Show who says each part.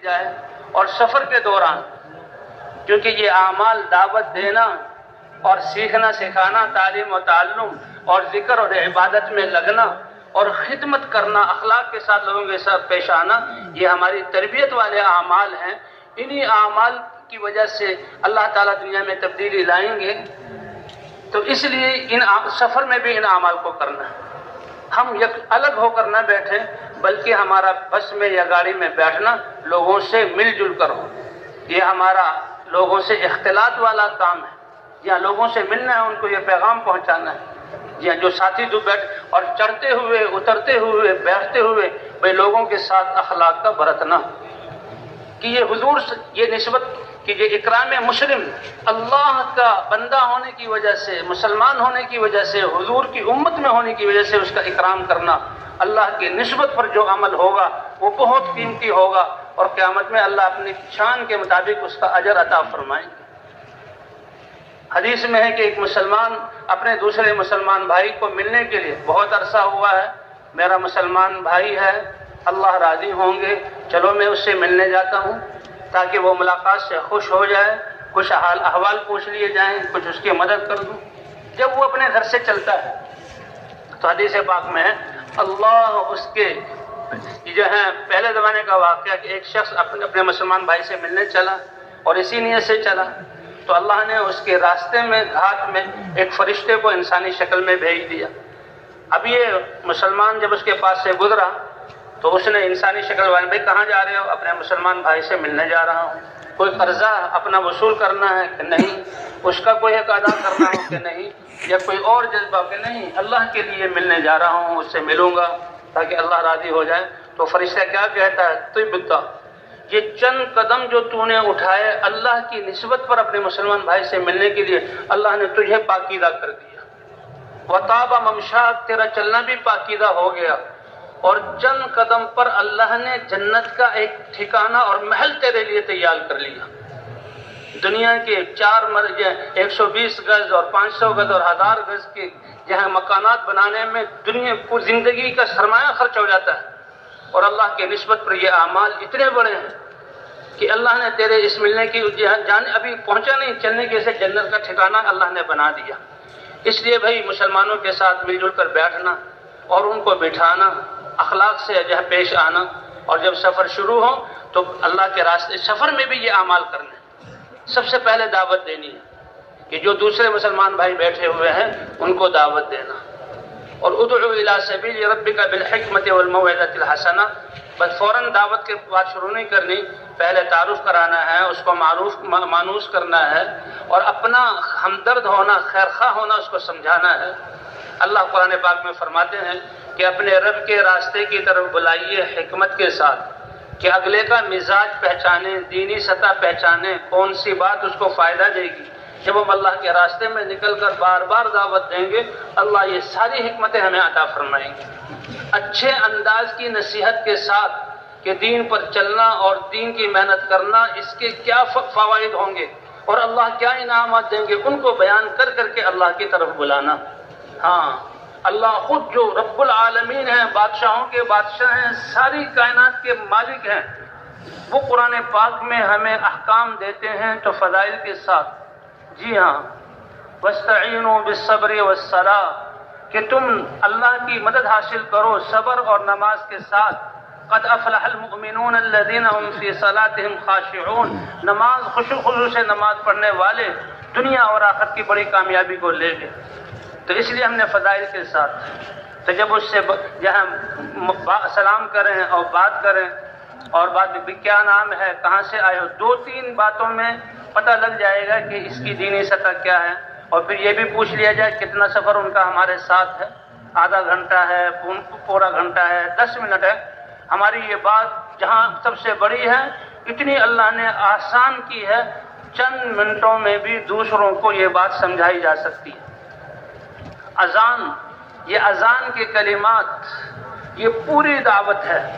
Speaker 1: جائے، اور سفر کے دوران کیونکہ یہ اعمال دعوت دینا اور سیکھنا سکھانا، تعلیم و تعلم اور ذکر اور عبادت میں لگنا اور خدمت کرنا، اخلاق کے ساتھ لوگوں کے ساتھ پیش آنا، یہ ہماری تربیت والے اعمال ہیں۔ انہی اعمال کی وجہ سے اللہ تعالیٰ دنیا میں تبدیلی لائیں گے۔ تو اس لیے ان سفر میں بھی ان اعمال کو کرنا ہے۔ ہم الگ ہو کر نہ بیٹھیں، بلکہ ہمارا بس میں یا گاڑی میں بیٹھنا لوگوں سے مل جل کر ہو۔ یہ ہمارا لوگوں سے اختلاط والا کام ہے، یا لوگوں سے ملنا ہے، ان کو یہ پیغام پہنچانا ہے، یا جو ساتھی دو بیٹھ اور چڑھتے ہوئے اترتے ہوئے بیٹھتے ہوئے بھئی لوگوں کے ساتھ اخلاق کا برتنا، کہ یہ حضور یہ نسبت کہ یہ اکرام مسلم اللہ کا بندہ ہونے کی وجہ سے، مسلمان ہونے کی وجہ سے، حضور کی امت میں ہونے کی وجہ سے اس کا اکرام کرنا، اللہ کی نسبت پر جو عمل ہوگا وہ بہت قیمتی ہوگا، اور قیامت میں اللہ اپنی شان کے مطابق اس کا اجر عطا فرمائیں گے۔ حدیث میں ہے کہ ایک مسلمان اپنے دوسرے مسلمان بھائی کو ملنے کے لیے بہت عرصہ ہوا ہے، میرا مسلمان بھائی ہے، اللہ راضی ہوں گے، چلو میں اس سے ملنے جاتا ہوں تاکہ وہ ملاقات سے خوش ہو جائے، کچھ حال احوال پوچھ لیے جائیں، کچھ اس کی مدد کر دوں۔ جب وہ اپنے گھر سے چلتا ہے تو حدیث پاک میں ہے اللہ اس کے جو ہے پہلے زمانے کا واقعہ کہ ایک شخص اپنے مسلمان بھائی سے ملنے چلا اور اسی نیت سے چلا، تو اللہ نے اس کے راستے میں گھاٹ میں ایک فرشتے کو انسانی شکل میں بھیج دیا۔ اب یہ مسلمان جب اس کے پاس سے گزرا تو اس نے انسانی شکل والے بھائی کہاں جا رہے ہو؟ اپنے مسلمان بھائی سے ملنے جا رہا ہوں۔ کوئی قرضہ اپنا وصول کرنا ہے کہ نہیں؟ اس کا کوئی حق ادا کرنا ہو کہ نہیں؟ یا کوئی اور جذبہ کہ نہیں، اللہ کے لیے ملنے جا رہا ہوں، اس سے ملوں گا تاکہ اللہ راضی ہو جائے۔ تو فرشتہ کیا کہتا ہے؟ طبتا، یہ چند قدم جو تو نے اٹھائے اللہ کی نسبت پر اپنے مسلمان بھائی سے ملنے کے لیے، اللہ نے تجھے پاکیزہ کر دیا۔ وطاب ممشاک، تیرا چلنا بھی پاکیزہ ہو گیا، اور چند قدم پر اللہ نے جنت کا ایک ٹھکانہ اور محل تیرے لیے تیار کر لیا۔ دنیا کے 120 گز اور 500 گز اور 1000 گز کے جہاں مکانات بنانے میں دنیا پوری زندگی کا سرمایہ خرچ ہو جاتا ہے، اور اللہ کے نسبت پر یہ اعمال اتنے بڑے ہیں کہ اللہ نے تیرے اس ملنے کی جانے ابھی پہنچا نہیں، چلنے کے سے جنت کا ٹھکانہ اللہ نے بنا دیا۔ اس لیے بھائی مسلمانوں کے ساتھ مل جل کر بیٹھنا اور ان کو بٹھانا، اخلاق سے جو ہے پیش آنا، اور جب سفر شروع ہو تو اللہ کے راستے سفر میں بھی یہ اعمال کرنے۔ سب سے پہلے دعوت دینی ہے کہ جو دوسرے مسلمان بھائی بیٹھے ہوئے ہیں ان کو دعوت دینا، اور ادعو الی سبیل ربک بالحکمت والموعظۃ الحسنہ، بس فوراً دعوت کے بعد شروع نہیں کرنی، پہلے تعارف کرانا ہے، اس کو مانوس کرنا ہے، اور اپنا ہمدرد ہونا، خیرخواہ ہونا اس کو سمجھانا ہے۔ اللہ قرآن پاک میں فرماتے ہیں کہ اپنے رب کے راستے کی طرف بلائیے حکمت کے ساتھ، کہ اگلے کا مزاج پہچانے، دینی سطح پہچانے، کون سی بات اس کو فائدہ دے گی۔ جب ہم اللہ کے راستے میں نکل کر بار بار دعوت دیں گے، اللہ یہ ساری حکمتیں ہمیں عطا فرمائیں گے۔ اچھے انداز کی نصیحت کے ساتھ کہ دین پر چلنا اور دین کی محنت کرنا، اس کے کیا فوائد ہوں گے اور اللہ کیا انعامات دیں گے، ان کو بیان کر کر کے اللہ کی طرف بلانا۔ ہاں، اللہ خود جو رب العالمین ہیں، بادشاہوں کے بادشاہ ہیں، ساری کائنات کے مالک ہیں، وہ قرآن پاک میں ہمیں احکام دیتے ہیں تو فضائل کے ساتھ۔ جی ہاں، وَاسْتَعِينُوا بِالصَّبْرِ وَالصَّلَاةِ، کہ تم اللہ کی مدد حاصل کرو صبر اور نماز کے ساتھ۔ قَدْ أَفْلَحَ الْمُؤْمِنُونَ الَّذِينَ هُمْ فِي صَلَاتِهِمْ خَاشِعُونَ، نماز خشوع خضوع سے نماز پڑھنے والے دنیا اور آخرت کی بڑی کامیابی کو لے گئے۔ تو اس لیے ہم نے فضائل کے ساتھ تو جب اس سے جہاں سلام کریں اور بات کریں، اور بات بھی کیا نام ہے، کہاں سے آئے ہو، 2-3 باتوں میں پتہ لگ جائے گا کہ اس کی دینی سطح کیا ہے، اور پھر یہ بھی پوچھ لیا جائے کتنا سفر ان کا ہمارے ساتھ ہے، آدھا گھنٹہ ہے، پورا گھنٹہ ہے، 10 منٹ ہے۔ ہماری یہ بات جہاں سب سے بڑی ہے، اتنی اللہ نے آسان کی ہے، چند منٹوں میں بھی دوسروں کو یہ بات سمجھائی جا سکتی ہے۔ اذان، یہ اذان کے کلمات، یہ پوری دعوت ہے۔